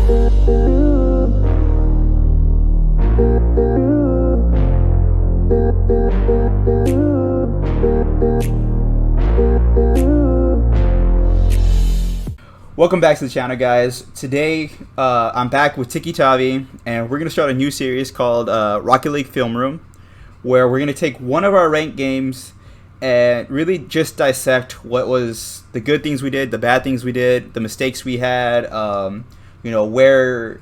Welcome back to the channel, guys. Today I'm back with TikiTavi, and we're going to start a new series called Rocket League Film Room, where we're going to take one of our ranked games and really just dissect what was the good things we did, the bad things we did, the mistakes we had, where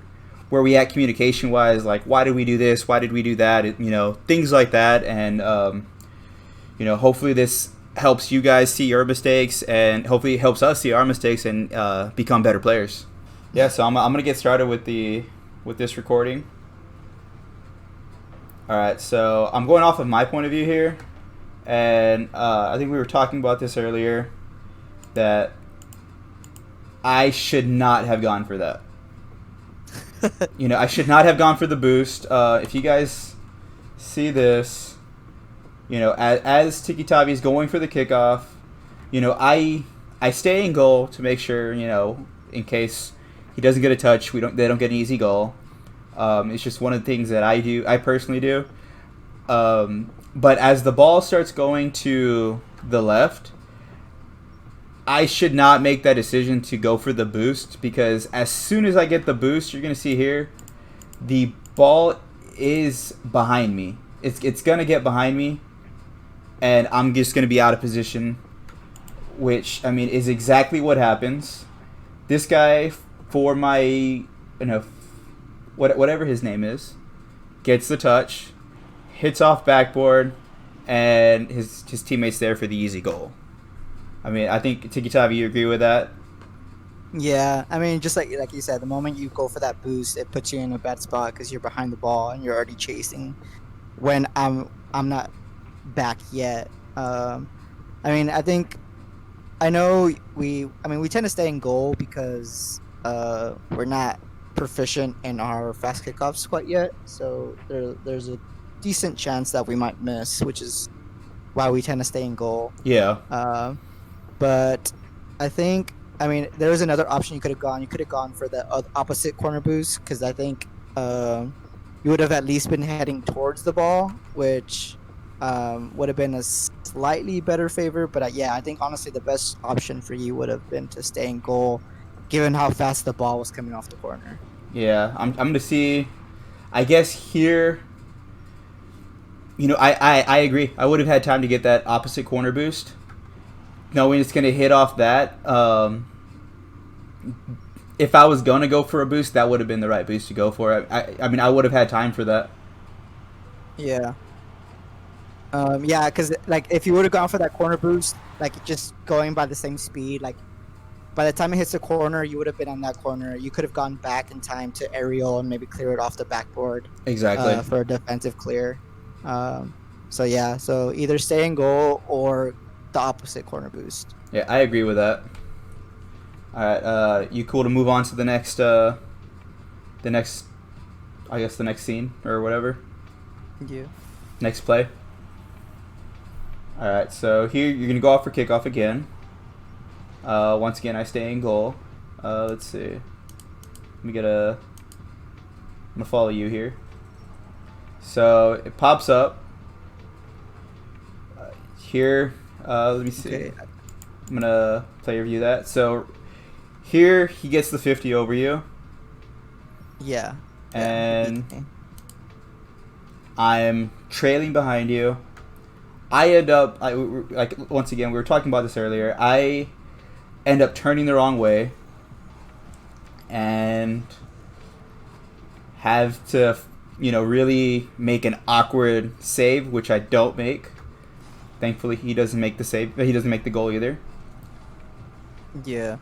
we at communication wise, like why did we do this, why did we do that, things like that. And hopefully this helps you guys see your mistakes, and hopefully it helps us see our mistakes and become better players. Yeah, so I'm gonna get started with this recording. All right, so I'm going off of my point of view here, and I think we were talking about this earlier, that I should not have gone for that. I should not have gone for the boost. If you guys see this, as TikiTavi is going for the kickoff, I stay in goal to make sure, in case he doesn't get a touch, they don't get an easy goal. It's just one of the things that I personally do. But as the ball starts going to the left, I should not make that decision to go for the boost, because as soon as I get the boost, you're going to see here, the ball is behind me. It's going to get behind me, and I'm just going to be out of position, which, is exactly what happens. This guy, for my, whatever his name is, gets the touch, hits off backboard, and his teammate's there for the easy goal. I think, TikiTavi, you agree with that? Yeah, just like you said, the moment you go for that boost, it puts you in a bad spot because you're behind the ball and you're already chasing. When I'm not back yet. I think I know we tend to stay in goal because we're not proficient in our fast kickoffs quite yet. So there's a decent chance that we might miss, which is why we tend to stay in goal. Yeah. But I think there was another option you could have gone. You could have gone for the opposite corner boost, because I think you would have at least been heading towards the ball, which would have been a slightly better favor. But I think honestly the best option for you would have been to stay in goal, given how fast the ball was coming off the corner. Yeah, I'm going to see, I guess here, I agree. I would have had time to get that opposite corner boost, knowing it's going to hit off that. If I was going to go for a boost, that would have been the right boost to go for. I would have had time for that. Yeah. Because if you would have gone for that corner boost, just going by the same speed, by the time it hits the corner, you would have been on that corner. You could have gone back in time to aerial and maybe clear it off the backboard. Exactly. For a defensive clear. So either stay in goal or the opposite corner boost. Yeah, I agree with that. All right, you cool to move on to the next scene or whatever? Yeah. Next play. All right, so here you're going to go off for kickoff again. Once again, I stay in goal. Let's see. I'm going to follow you here. So it pops up. Here, let me see. Okay. I'm going to player view that. So here he gets the 50 over you. Yeah. And I'm trailing behind you. I end up, once again, we were talking about this earlier. I end up turning the wrong way and have to, really make an awkward save, which I don't make. Thankfully, he doesn't make the save. He doesn't make the goal either. Yeah.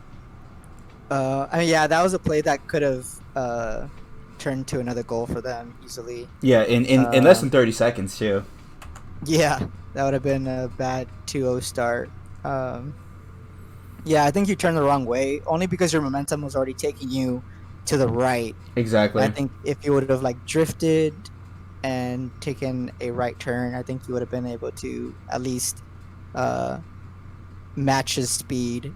That was a play that could have turned to another goal for them easily. Yeah, in less than 30 seconds, too. Yeah, that would have been a bad 2-0 start. I think you turned the wrong way, only because your momentum was already taking you to the right. Exactly. I think if you would have drifted and taken a right turn, I think you would have been able to at least match his speed.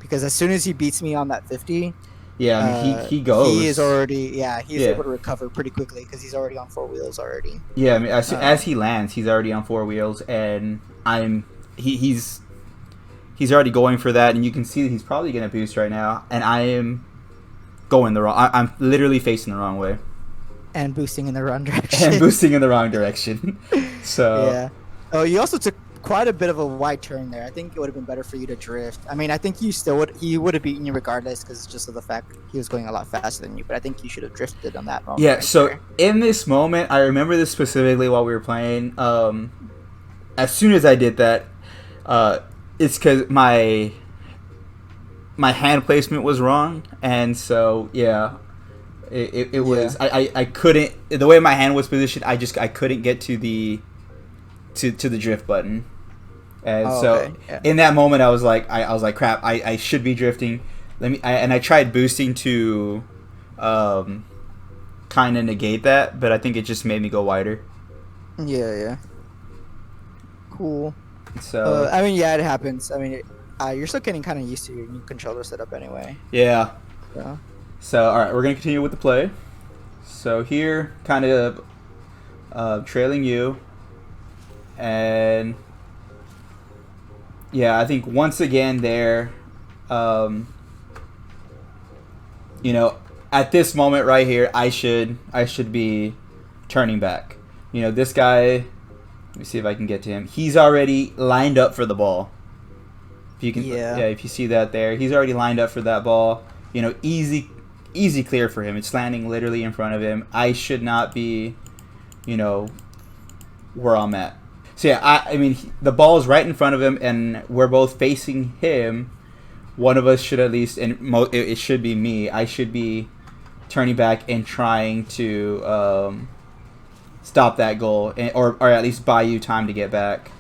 Because as soon as he beats me on that 50, Yeah, I mean he he is goes. already he's Yeah, able to recover pretty quickly because he's already on four wheels already. yeah. I mean, as Um, he lands, he's already on four wheels, and he's already going for that, and you can see that he's probably gonna boost right now, and I am going the wrong. I'm literally facing the wrong way and boosting in the wrong and direction. boosting in the wrong direction. So Yeah. Oh, you also took quite a bit of a wide turn there. I think it would have been better for you to drift. I mean, I think he would have beaten you regardless because just of the fact he was going a lot faster than you. But I think you should have drifted on that moment yeah, right so there. in this moment, I remember this specifically while we were playing. As soon as I did that, uh, it's because my hand placement was wrong, and so yeah, it Yeah. was I couldn't, the way my hand was positioned. I couldn't get to the to the drift button, and Oh, so okay. Yeah. in that moment I was like crap, I should be drifting. And I tried boosting to um, kind of negate that, but I think it just made me go wider. Yeah. Yeah. Cool. So I mean, yeah, it happens. I mean, you're still getting kind of used to your new controller setup anyway. yeah. So. So all right, we're gonna continue with the play. So here, kind of trailing you, and yeah, I think once again there, um, you know, at this moment right here, I should be turning back. You know, this guy. Let me see if I can get to him. He's already lined up for the ball. If you can, Yeah. yeah, if you see that there, he's already lined up for that ball. You know, easy clear for him. It's landing literally in front of him. I should not be, you know, where I'm at. So yeah, I mean, the ball is right in front of him, and we're both facing him. One of us should at least, and it should be me. I should be turning back and trying to stop that goal, or at least buy you time to get back.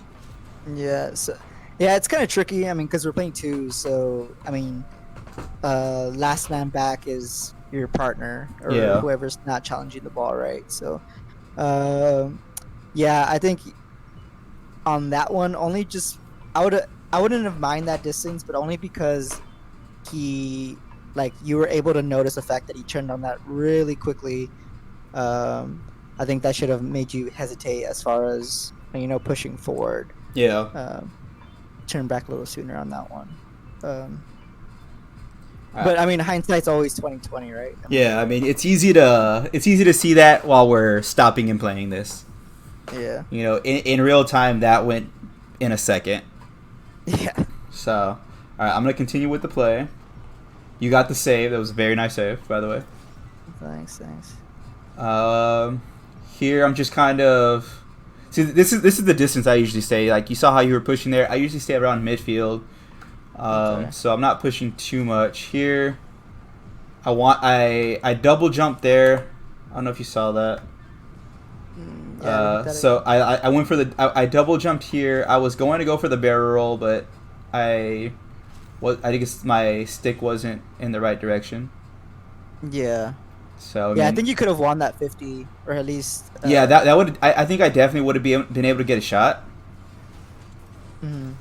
Yeah. So. Yeah, it's kind of tricky. I mean, because we're playing two, so I mean, last man back is your partner or Yeah, whoever's not challenging the ball, right? So, um, yeah, I think on that one, only just I wouldn't have mind that distance, but only because he you were able to notice the fact that he turned on that really quickly. I think that should have made you hesitate as far as pushing forward. yeah. Um, turn back a little sooner on that one. Um, Uh, but I mean, hindsight's always 2020, right? I mean, Yeah, I mean it's easy to see that while we're stopping and playing this. yeah, You know, in real time that went in a second. yeah. So, all right, I'm gonna continue with the play. You got the save. That was a very nice save, by the way. Thanks. Um, Here I'm just kind of see this is the distance I usually stay. Like you saw how you were pushing there. I usually stay around midfield. Okay. So I'm not pushing too much here. I double jumped there. I don't know if you saw that. Yeah, let me hit that So again. I went for I double jumped here. I was going to go for the barrel roll, but I I think my stick wasn't in the right direction. Yeah. So I Yeah, I mean, think you could have won that 50, or at least. yeah, that would I think I definitely would have been able to get a shot. Mhm.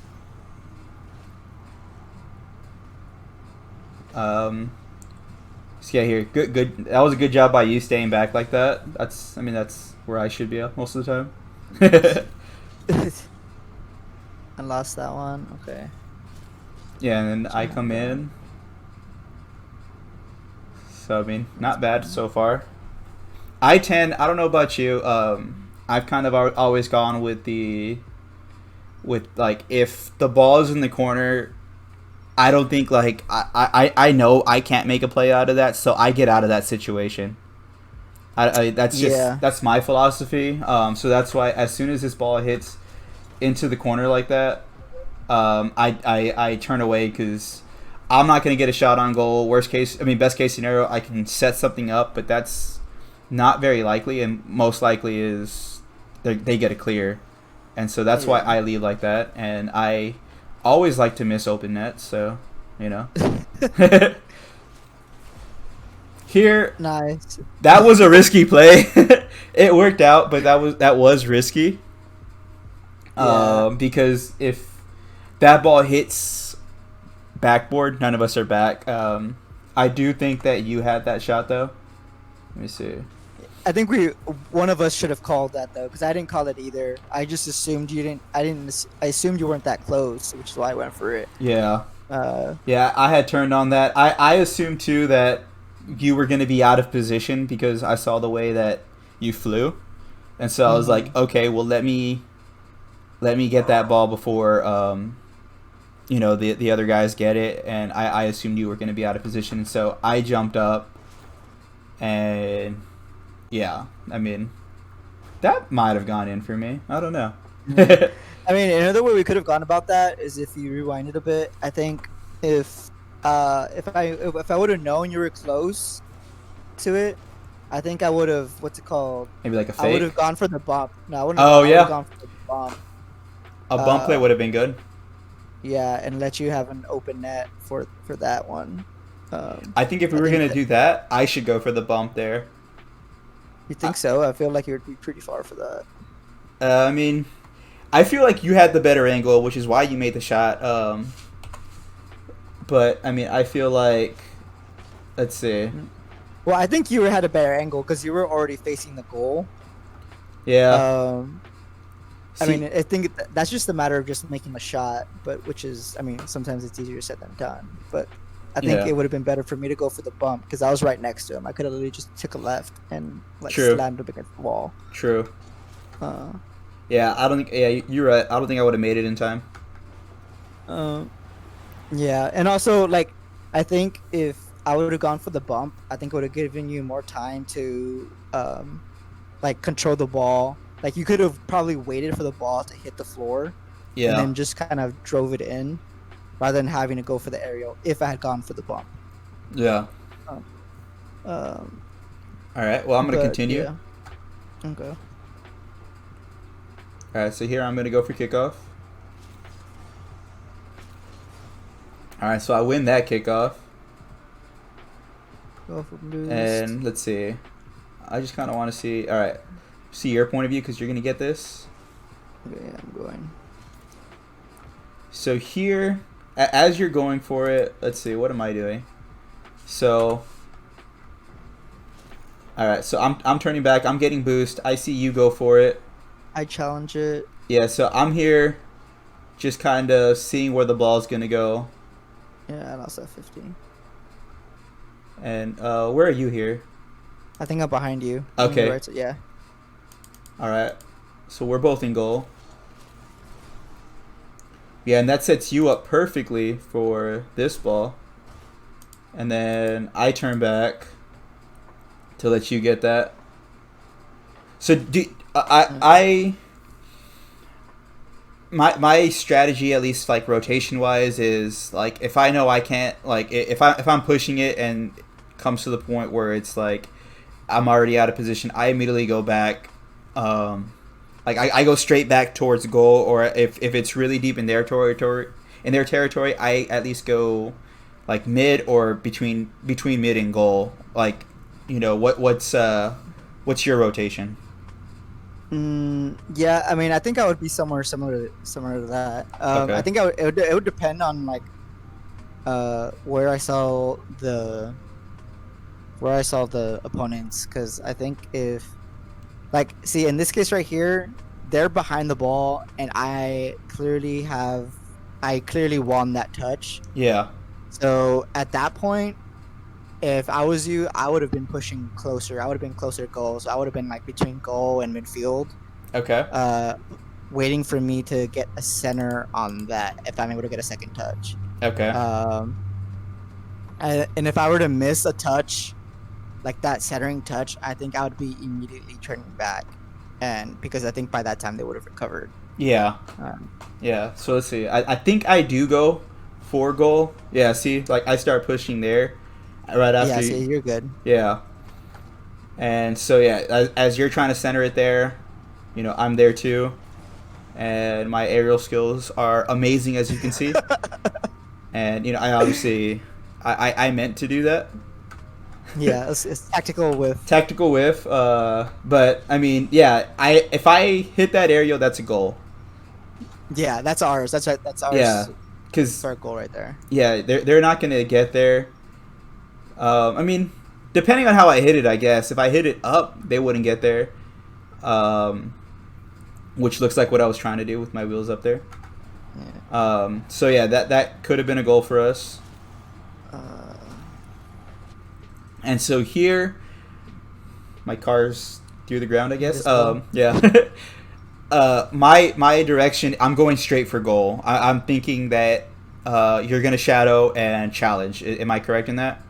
So yeah, here, good. That was a good job by you staying back like that. That's where I should be at most of the time. I lost that one. Okay. Yeah, and then I Not come bad. in. So I mean, That's not bad fine. so far. I don't know about you. I've kind of always gone with with like if the ball is in the corner, I don't think like I know I can't make a play out of that, so I get out of that situation. Yeah. That's my philosophy. So that's why as soon as this ball hits into the corner like that, I turn away because I'm not gonna get a shot on goal. Best case scenario, I can set something up, but that's not very likely, and most likely is they get a clear, and so that's why Yeah. I leave like that, and I always like to miss open nets, so you know. Here, Nice. that was a risky play. It worked out, but that was risky. Yeah. Because if that ball hits backboard, none of us are back. I do think that you had that shot though. Let me see. I think one of us should have called that though, because I didn't call it either. I just assumed you didn't. I assumed you weren't that close, which is why I went for it. Yeah. Uh, Yeah, I had turned on that. I assumed too that you were going to be out of position because I saw the way that you flew, and so I was like, okay, well let me get that ball before the other guys get it, and I assumed you were going to be out of position, and so I jumped up, and yeah, I mean that might have gone in for me. I don't know. I mean, another way we could have gone about that is if you rewind it a bit. I think if I would have known you were close to it, I think I would have Maybe like a fake. I would have gone for the bump. No, I wouldn't. Oh, I yeah. would have gone for the bump. A bump play would have been good. Yeah, and let you have an open net for that one. I think if we were going to do that, I should go for the bump there. You think so? I feel like you would be pretty far for that. I mean, I feel like you had the better angle, which is why you made the shot. But I mean, I feel like, let's see. Well, I think you had a better angle because you were already facing the goal. Yeah. I mean, I think that's just a matter of just making a shot, but which is, I mean, sometimes it's easier said than done. But I think it would have been better for me to go for the bump because I was right next to him. I could have literally just took a left and slammed up against the wall. True. Yeah, I don't think. Yeah, you're right. I don't think I would have made it in time. Yeah, and also like, I think if I would have gone for the bump, I think it would have given you more time to, like control the ball. Like you could have probably waited for the ball to hit the floor, and then just kind of drove it in, rather than having to go for the aerial. If I had gone for the bump. Yeah. All right. Well, I'm gonna continue. Yeah. Okay. All right. So here I'm gonna go for kickoff. All right. So I win that kickoff. Go for boost. And let's see. I just kind of want to see. All right. See your point of view because you're gonna get this. Okay, yeah, I'm going. So here, as you're going for it, let's see. What am I doing? So. All right. So I'm turning back. I'm getting boost. I see you go for it. I challenge it. Yeah. So I'm here, just kind of seeing where the ball's gonna go. Yeah, I lost at 15. And where are you here? I think I'm behind you. Okay. Right, so, yeah. All right. So we're both in goal. Yeah, and that sets you up perfectly for this ball. And then I turn back to let you get that. So my strategy, at least like rotation wise, is like if I know I can't, like if I'm pushing it and it comes to the point where it's like I'm already out of position, I immediately go back. Like I go straight back towards goal, or if it's really deep in their territory, I at least go like mid or between mid and goal. Like, what's your rotation? Yeah, I mean, I think I would be somewhere similar to that. Okay. I think it would depend on like where I saw the opponents, because I think if like, see, in this case right here, they're behind the ball, and I clearly won that touch. Yeah. So at that point, if I was you, I would have been pushing closer. I would have been closer to goal. So I would have been like between goal and midfield. Okay. Waiting for me to get a center on that if I'm able to get a second touch. Okay. And if I were to miss a touch, like that centering touch, I think I would be immediately turning back, and because I think by that time they would have recovered. Yeah. Yeah. So let's see. I think I do go for goal. Yeah. See, like I start pushing there right after. Yeah. See, you're good. Yeah. And so yeah, as you're trying to center it there, I'm there too, and my aerial skills are amazing, as you can see. And I obviously I meant to do that. Yeah, it's tactical whiff. Tactical whiff, but I mean, yeah, if I hit that aerial, that's a goal. Yeah, that's ours. That's right. That's ours. Yeah, because our goal right there. Yeah, they're not gonna get there. I mean, depending on how I hit it, I guess. If I hit it up, they wouldn't get there. Which looks like what I was trying to do with my wheels up there. Yeah. So yeah, that could have been a goal for us. And so here, my car's through the ground, I guess. Yeah. My direction, I'm going straight for goal. I'm thinking that you're gonna shadow and challenge. Am I correct in that?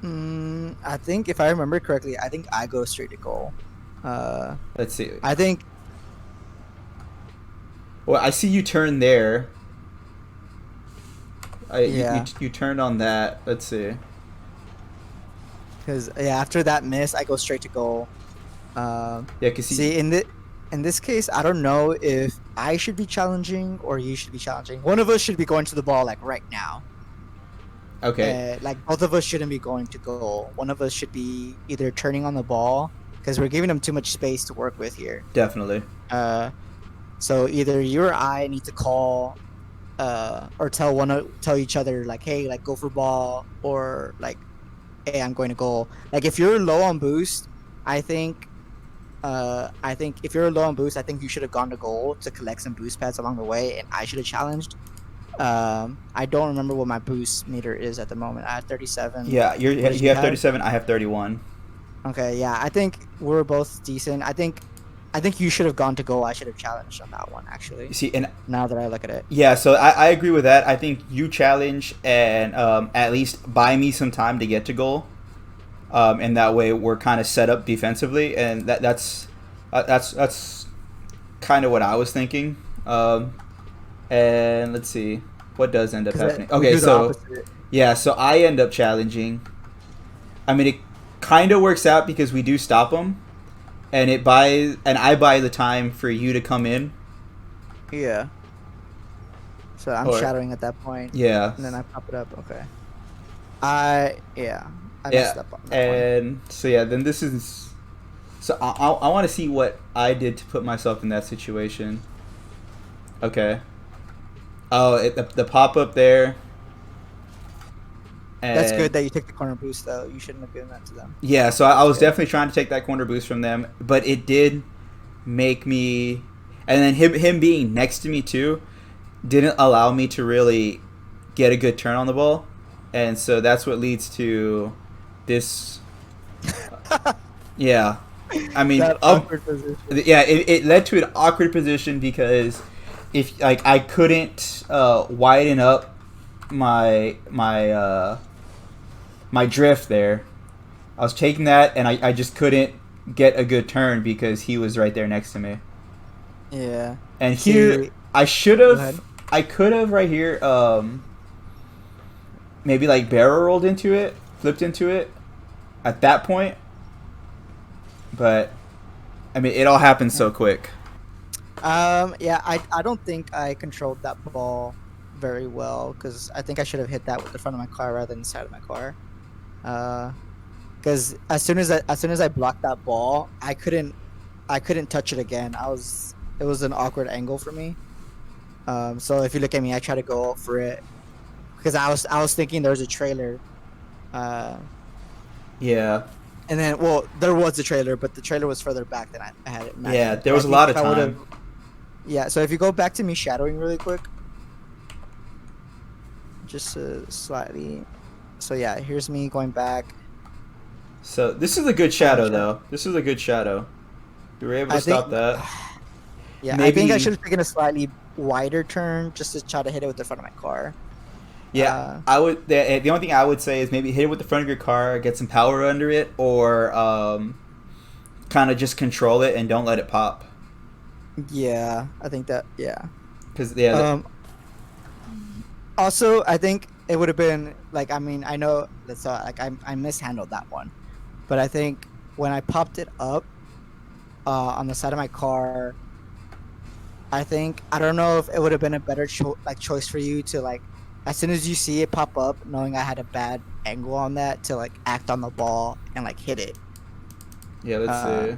I think if I remember correctly, I think I go straight to goal. Let's see. I think. Well, I see you turn there. Yeah. You turned on that. Let's see. Because after that miss, I go straight to goal. Yeah, cause see, in this case, I don't know if I should be challenging or you should be challenging. One of us should be going to the ball like right now. Okay. Like both of us shouldn't be going to goal. One of us should be either turning on the ball because we're giving them too much space to work with here. Definitely. So either you or I need to call, or tell each other like, hey, like go for ball, or like, hey, I'm going to goal. Like if you're low on boost, I think if you're low on boost, I think you should have gone to goal to collect some boost pads along the way, and I should have challenged. I don't remember what my boost meter is at the moment. I have 37. Yeah, you have 37. I have 31. Okay, yeah, I think we're both decent. I think you should have gone to goal. I should have challenged on that one, actually. You see, and now that I look at it. Yeah, so I agree with that. I think you challenge and at least buy me some time to get to goal. And that way we're kind of set up defensively, and that's kind of what I was thinking. And let's see what does end up happening. Okay, so yeah, so I end up challenging. I mean, it kind of works out because we do stop them, and I buy the time for you to come in. Yeah. So I'm shadowing at that point. Yeah. And then I pop it up. Okay. I messed up on that and one. So yeah, then this is. So I want to see what I did to put myself in that situation. Okay. Oh, the pop up there. And that's good that you took the corner boost, though. You shouldn't have given that to them. Yeah, so I was definitely trying to take that corner boost from them, but it did make me, and then him being next to me too, didn't allow me to really get a good turn on the ball, and so that's what leads to this. Yeah, I mean, awkward position. Yeah, it led to an awkward position because if like I couldn't widen up my drift there. I was taking that and I just couldn't get a good turn because he was right there next to me. Yeah. And here I could have right here maybe like barrel rolled into it, flipped into it at that point. But I mean, it all happened so quick. Yeah, I don't think I controlled that ball very well because I think I should have hit that with the front of my car rather than the side of my car. Because as soon as I blocked that ball, I couldn't touch it again. It was an awkward angle for me. So if you look at me, I try to go for it because I was thinking there was a trailer. Yeah. And then, well, there was a trailer, but the trailer was further back than I had it. Yeah, there was a lot of time. Yeah, so if you go back to me shadowing really quick, just slightly. So yeah, here's me going back. So this is a good shadow, though. This is a good shadow. You were able to stop that. Yeah, maybe, I think I should have taken a slightly wider turn just to try to hit it with the front of my car. Yeah, I would. The only thing I would say is maybe hit it with the front of your car, get some power under it, or kind of just control it and don't let it pop. Yeah, I think that. Yeah. Because also, I think it would have been like, I mean, I know that's like I mishandled that one, but I think when I popped it up on the side of my car, I don't know if it would have been a better choice for you to like, as soon as you see it pop up, knowing I had a bad angle on that, to like act on the ball and like hit it. Yeah, let's see.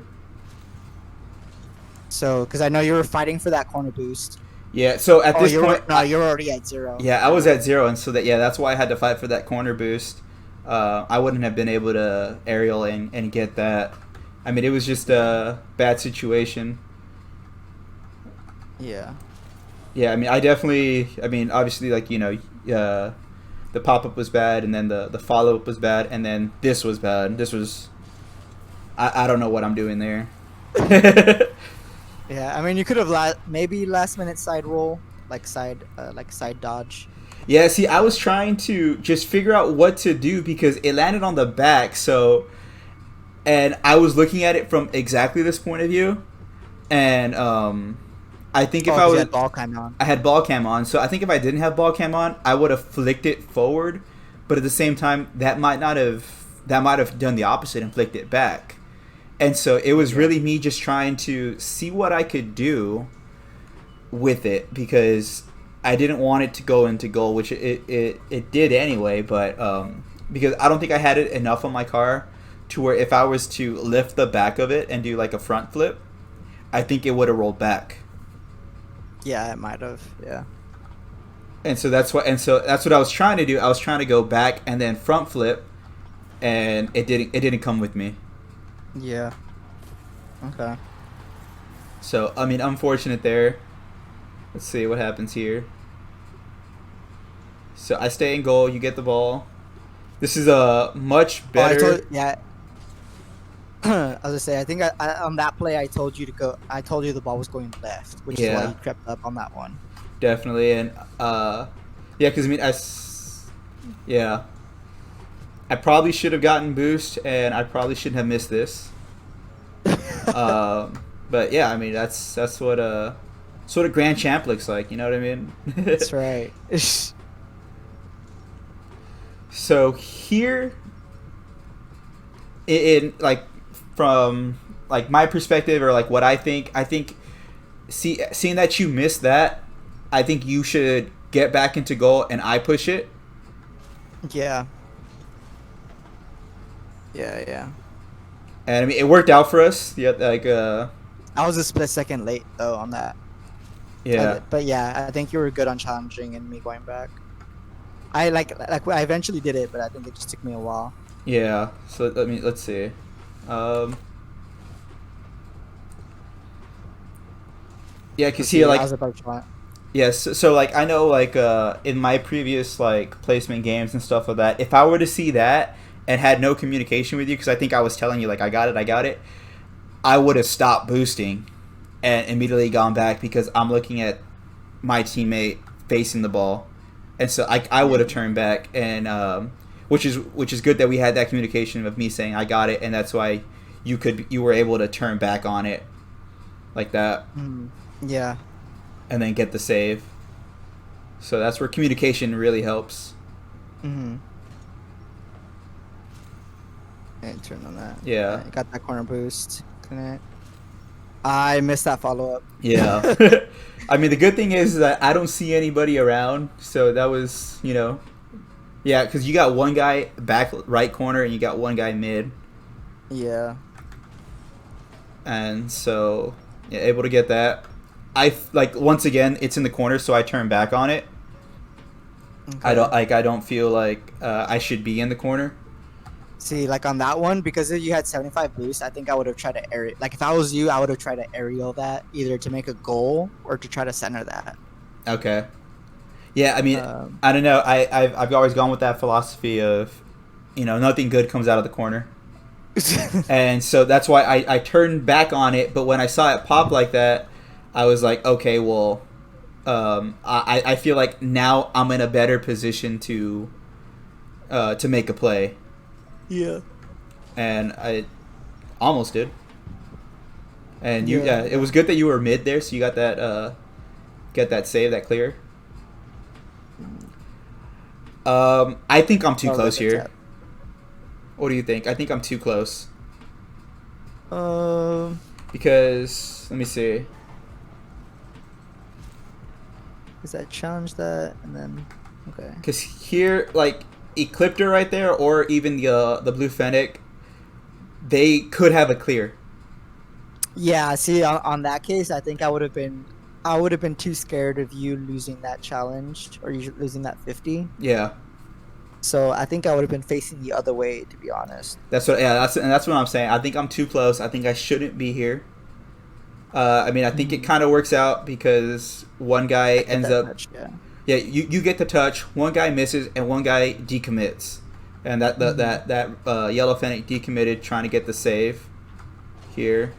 So, because I know you were fighting for that corner boost. Yeah, so at this point... No, you're already at 0. Yeah, I was at 0, and so that's why I had to fight for that corner boost. I wouldn't have been able to aerial and get that. I mean, it was just a bad situation. Yeah. Yeah, I mean, I mean, obviously, like, the pop up was bad, and then the follow up was bad, and then this was bad. This was, I don't know what I'm doing there. Yeah, I mean, you could have maybe last minute side roll, like side dodge. Yeah, see, I was trying to just figure out what to do because it landed on the back, so, and I was looking at it from exactly this point of view, and I think if Oh, I 'cause you was, had ball cam on. I had ball cam on, so I think if I didn't have ball cam on, I would have flicked it forward, but at the same time, that might have done the opposite and flicked it back. And so it was really me just trying to see what I could do with it because I didn't want it to go into goal, which it did anyway. But because I don't think I had it enough on my car to where if I was to lift the back of it and do like a front flip, I think it would have rolled back. Yeah, it might have. Yeah. And so that's what I was trying to do. I was trying to go back and then front flip, and it didn't come with me. Yeah. Okay. So, I mean, unfortunate there. Let's see what happens here. So, I stay in goal. You get the ball. This is a much better... Yeah. I was gonna say, I think on that play, I told you to go. I told you the ball was going left, which is why you crept up on that one. Definitely, and yeah, because I mean, yeah, I probably should have gotten boost, and I probably shouldn't have missed this. But yeah, I mean, that's what a grand champ looks like. You know what I mean? That's right. So here, in like from like my perspective or like what I think seeing that you missed that, I think you should get back into goal and I push it. Yeah. Yeah. And I mean, it worked out for us. Yeah, like I was a split second late though on that. Yeah. But yeah, I think you were good on challenging and me going back. I I eventually did it, but I think it just took me a while. Yeah. So let's see. Yeah, cause he like. I was about to try. Yes, so like I know like in my previous like placement games and stuff like that, if I were to see that and had no communication with you, because I think I was telling you like I got it, I would have stopped boosting and immediately gone back because I'm looking at my teammate facing the ball, and so I would have turned back and which is good that we had that communication of me saying I got it, and that's why you were able to turn back on it like that. Yeah. And then get the save. So that's where communication really helps. And turn on that. Yeah. I got that corner boost. Connect. I missed that follow up. Yeah. I mean, the good thing is that I don't see anybody around. So that was, yeah, because you got one guy back right corner and you got one guy mid. Yeah. And so, yeah, able to get that. Once again, it's in the corner, so I turn back on it. Okay. I don't feel like I should be in the corner. See, like on that one, because you had 75 boost, I think I would have tried to aerial. Like if I was you, I would have tried to aerial that either to make a goal or to try to center that. Okay. Yeah, I mean, I don't know. I've always gone with that philosophy of, nothing good comes out of the corner. And so that's why I turned back on it. But when I saw it pop like that, I was like, okay, well, I feel like now I'm in a better position to make a play. Yeah. And I almost did. And it was good that you were mid there, so you got that get that save, that clear. I think I'm too close here. Tap. What do you think? I think I'm too close. Because let me see. Is that challenge that and then okay? Because here, like Ecliptor right there, or even the Blue Fennec, they could have a clear. Yeah. See, on that case, I think I would have been too scared of you losing that challenge or you losing that 50. Yeah. So I think I would have been facing the other way, to be honest. That's what I'm saying. I think I'm too close. I think I shouldn't be here. I mean, I think it kind of works out because one guy I get ends that up. touch, yeah. Yeah, you get the touch. One guy misses, and one guy decommits, and that yellow fennec decommitted trying to get the save here,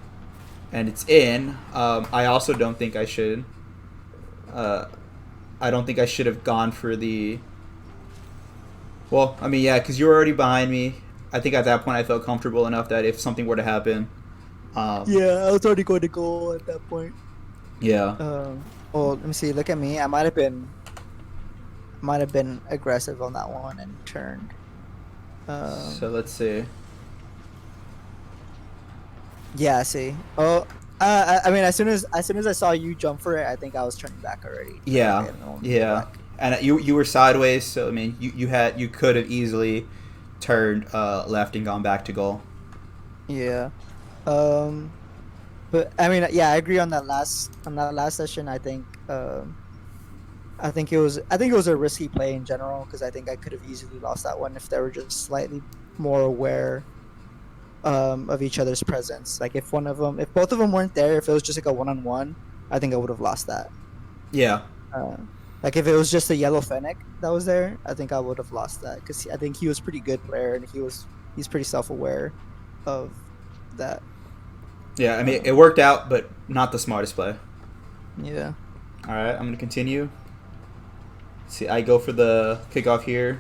and it's in. I also don't think I should. I don't think I should have gone for the. Well, I mean, yeah, because you were already behind me. I think at that point I felt comfortable enough that if something were to happen, Yeah, I was already going to goal at that point. yeah, Well, let me see. Look at me. I might have been aggressive on that one and turned. so let's see. Yeah, I see. Oh, I mean, as soon as I saw you jump for it, I think I was turning back already. Yeah, Okay, no, yeah, back. and you were sideways, so I mean, you could have easily turned left and gone back to goal. Yeah. Um, but I mean, yeah, I agree on that last session. I think it was a risky play in general because I think I could have easily lost that one if they were just slightly more aware of each other's presence. Like if both of them weren't there, if it was just like a one-on-one, I think I would have lost that. Yeah, Uh, like if it was just a yellow fennec that was there, I think I would have lost that because I think he was a pretty good player and he's pretty self-aware of that. yeah. I mean, it worked out, but not the smartest play. Yeah. All right, I'm gonna continue. See, I go for the kickoff here.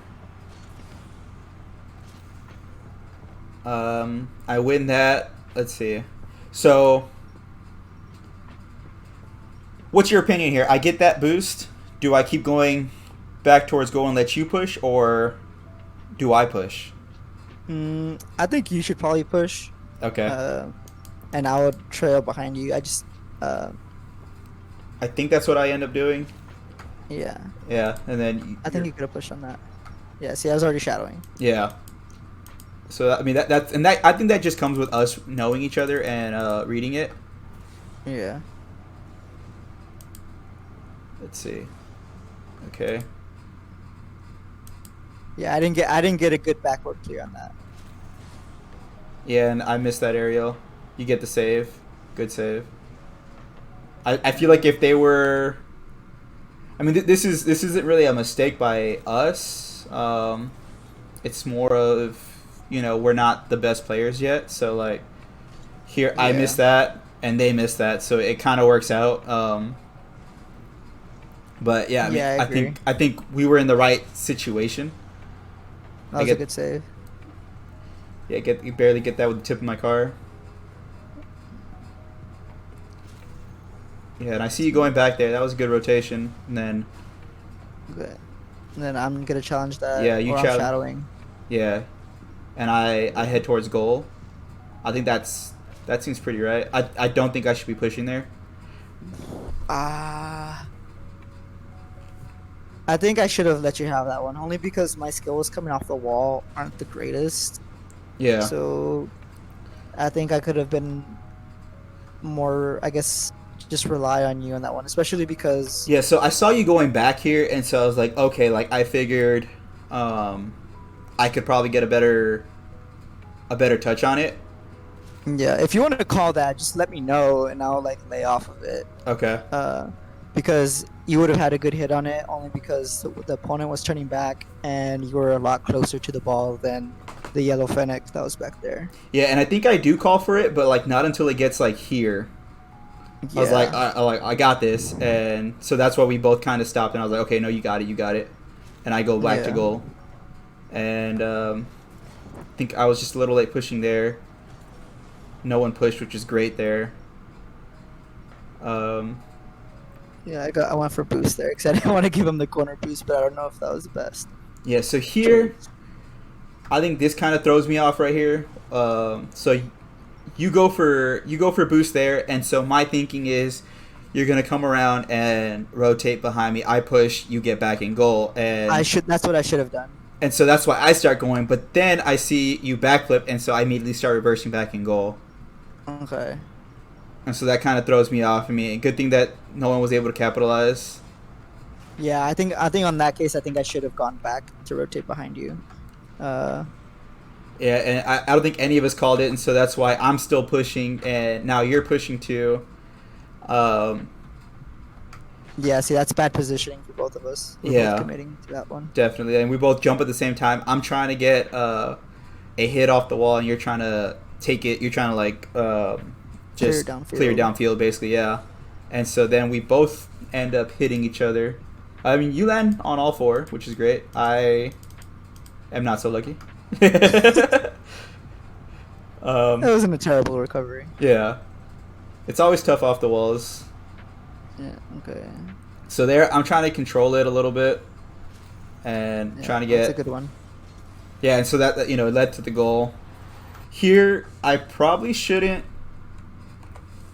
I win that. Let's see. So, what's your opinion here? I get that boost. Do I keep going back towards goal and let you push, or do I push? I think you should probably push. Okay. And I would trail behind you. Uh, I think that's what I end up doing. yeah. Yeah, and then I think you could have pushed on that. Yeah. See, I was already shadowing. yeah. So I mean that's I think that just comes with us knowing each other and reading it. Yeah. Let's see. Okay. Yeah. I didn't get a good backward clear on that. Yeah, and I missed that aerial. You get the save. Good save. I feel like if they were, I mean, this isn't really a mistake by us. It's more of, we're not the best players yet. So like, here I Yeah. missed that and they missed that, so it kind of works out. But yeah, I mean, Yeah, I agree. I think we were in the right situation. That was a good save. Yeah, you barely get that with the tip of my car. Yeah, and I see you going back there. That was a good rotation. And then, Good. And then I'm gonna challenge that. Yeah, you or I'm challenge- shadowing. yeah, and I head towards goal. I think that seems pretty right. I don't think I should be pushing there. I think I should have let you have that one only because my skills coming off the wall aren't the greatest. Yeah. So I think I could have been more, I guess, just rely on you on that one, especially because Yeah, so I saw you going back here, and so I was like, okay, like I figured I could probably get a better touch on it. yeah, if you want to call that, just let me know and I'll like lay off of it. Okay. Because you would have had a good hit on it only because the opponent was turning back and you were a lot closer to the ball than the yellow fennec that was back there. Yeah, and I think I do call for it, but like not until it gets like here. Yeah. I was like, I got this, and so that's why we both kind of stopped. And I was like, okay, no, you got it, and I go back to Yeah. goal, and I think I was just a little late pushing there. No one pushed, which is great there. Yeah, I went for boost there because I didn't want to give him the corner boost, but I don't know if that was the best. Yeah, so here, I think this kind of throws me off right here. So you go for boost there, and so my thinking is you're gonna come around and rotate behind me. I push, you get back in goal, and That's what I should have done. And so that's why I start going, but then I see you backflip, and so I immediately start reversing back in goal. Okay. And so that kind of throws me off. I mean, good thing that no one was able to capitalize. Yeah, I think on that case, I think I should have gone back to rotate behind you. Uh, Yeah, and I don't think any of us called it, and so that's why I'm still pushing, and now you're pushing too. Um, yeah, see, that's bad positioning for both of us. We're both yeah, committing to that one. definitely. And we both jump at the same time. I'm trying to get a hit off the wall, and you're trying to take it. You're trying to like Clear just clear downfield. downfield, basically. Yeah. And so then we both end up hitting each other. I mean, you land on all four, which is great. I am not so lucky. That um, wasn't a terrible recovery. yeah, it's always tough off the walls. Yeah. Okay. So there, I'm trying to control it a little bit and Yeah, trying to that's a get good one. yeah. And so that it led to the goal. Here, I probably shouldn't.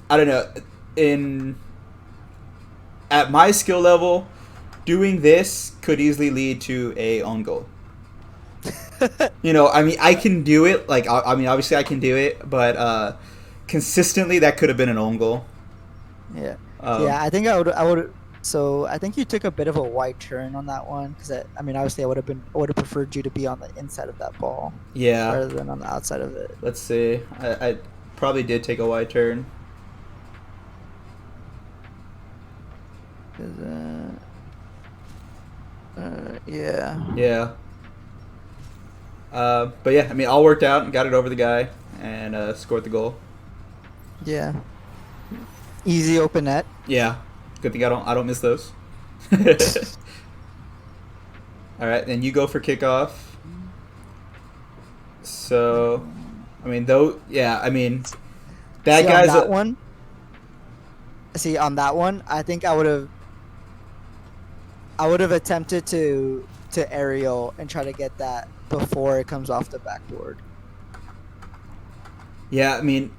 I don't know. In At my skill level, doing this could easily lead to a own goal. I mean, I can do it. Like, I mean, obviously, I can do it, but consistently, that could have been an own goal. Yeah. Um, Yeah, I think I would. I would. So I think you took a bit of a wide turn on that one because I mean, obviously, I would have preferred you to be on the inside of that ball yeah. rather than on the outside of it. Let's see. I probably did take a wide turn. 'Cause, yeah. Yeah. But yeah, I mean, all worked out and got it over the guy and scored the goal. Yeah. Easy open net. Yeah. Good thing I don't miss those. All right, then you go for kickoff. So, I mean, though, yeah, I mean, that See on guy's that a one. See on that one, I think I would have attempted to aerial and try to get that before it comes off the backboard. yeah. I mean,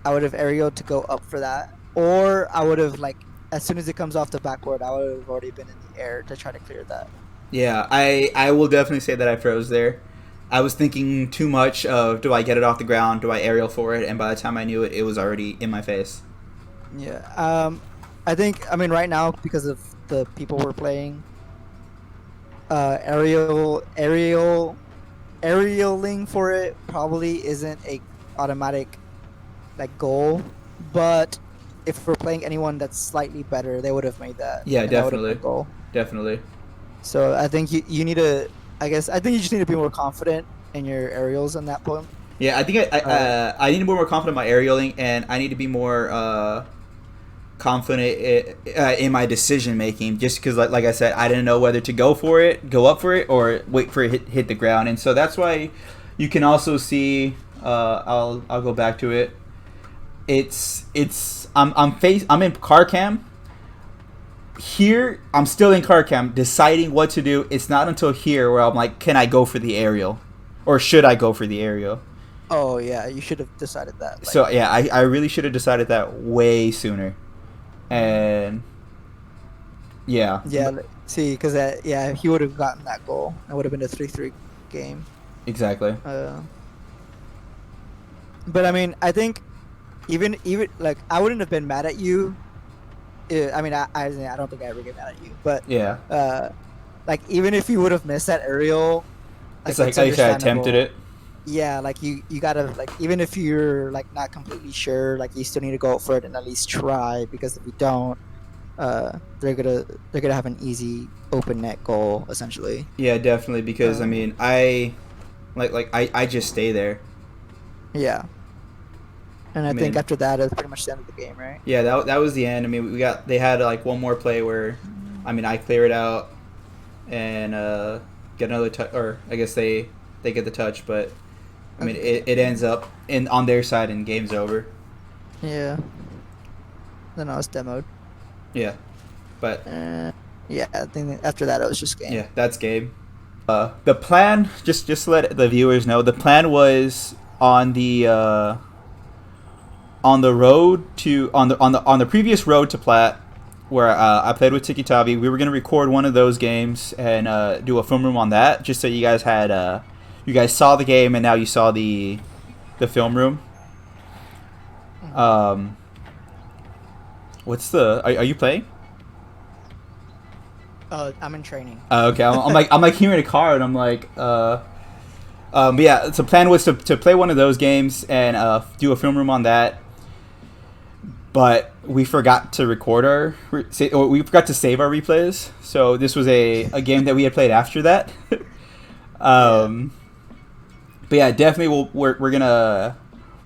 I would have aerialed to go up for that, or I would have like as soon as it comes off the backboard, I would have already been in the air to try to clear that. yeah. I will definitely say that I froze there. I was thinking too much of do I get it off the ground, do I aerial for it, and by the time I knew it, it was already in my face. Yeah. I mean right now because of the people we're playing, aerialing for it probably isn't a automatic like goal, but if we're playing anyone that's slightly better, they would have made that, Yeah, and that would have been a definitely, goal. definitely. So I think you need to. I think you just need to be more confident in your aerials in that point. Yeah, I think Uh, I need to be more confident in my aerialing, and I need to be more confident in my decision making. Just because, like I said, I didn't know whether to go up for it, or wait for it hit the ground, and so that's why you can also see. I'll go back to it. I'm in car cam. Here, I'm still in car cam, deciding what to do. It's not until here where I'm like, can I go for the aerial, or should I go for the aerial? oh yeah, you should have decided that. Like, So yeah, I really should have decided that way sooner. And yeah, yeah, see, because yeah, if he would have gotten that goal, it would have been a 3-3 game. exactly. But I mean, I think even like I wouldn't have been mad at you. I mean, I don't think I ever get mad at you, but Yeah, like even if you would have missed that aerial, it's like like it's at least I attempted understandable. it. Yeah, like you gotta like even if you're like not completely sure, like you still need to go for it and at least try because if you don't, they're gonna have an easy open net goal essentially. Yeah, definitely. Because I Um, mean, I just stay there. yeah, and I I think mean, after that it's pretty much the end of the game, right? yeah, that was the end. I mean, they had like one more play where, I mean, I clear it out and get another touch, or I guess they get the touch, but I mean, Okay. it ends up in on their side and game's over. Yeah. Then I was demoed. Yeah, but Yeah, I think after that it was just game. yeah, that's game. The plan, just to let the viewers know, the plan was on the road to on the previous road to Platt, where I played with TikiTavi. We were gonna record one of those games and do a film room on that, just so you guys had you guys saw the game and now you saw the film room. Mhm. Um, what's the? Are you playing? I'm in training. Okay, I'm like hearing a car, and I'm like, but yeah. So plan was to play one of those games and do a film room on that. But we forgot to record or we forgot to save our replays. So this was a game that we had played after that. But yeah, definitely we're gonna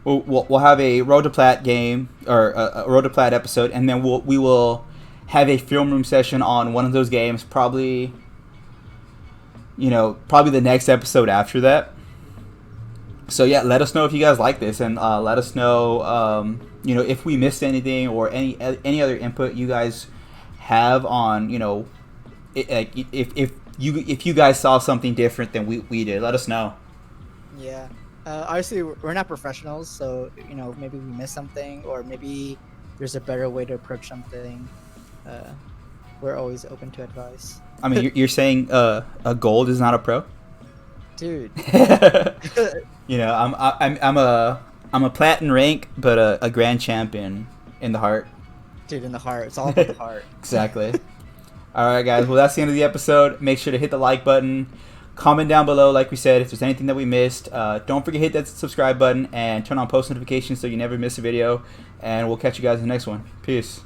we'll have a Road to Plat game or a Road to Plat episode, and then we will have a film room session on one of those games. Probably the next episode after that. So yeah, let us know if you guys like this, and let us know if we missed anything or any other input you guys have on if you guys saw something different than we did. Let us know. Yeah. Obviously, we're not professionals, so maybe we missed something, or maybe there's a better way to approach something. We're always open to advice. I mean, you're saying a gold is not a pro, dude. I'm a platinum rank, but a grand champion in the heart. Dude, in the heart, it's all about the heart. Exactly. All right, guys. Well, that's the end of the episode. Make sure to hit the like button. Comment down below, like we said, if there's anything that we missed. Don't forget to hit that subscribe button and turn on post notifications so you never miss a video. And we'll catch you guys in the next one. Peace.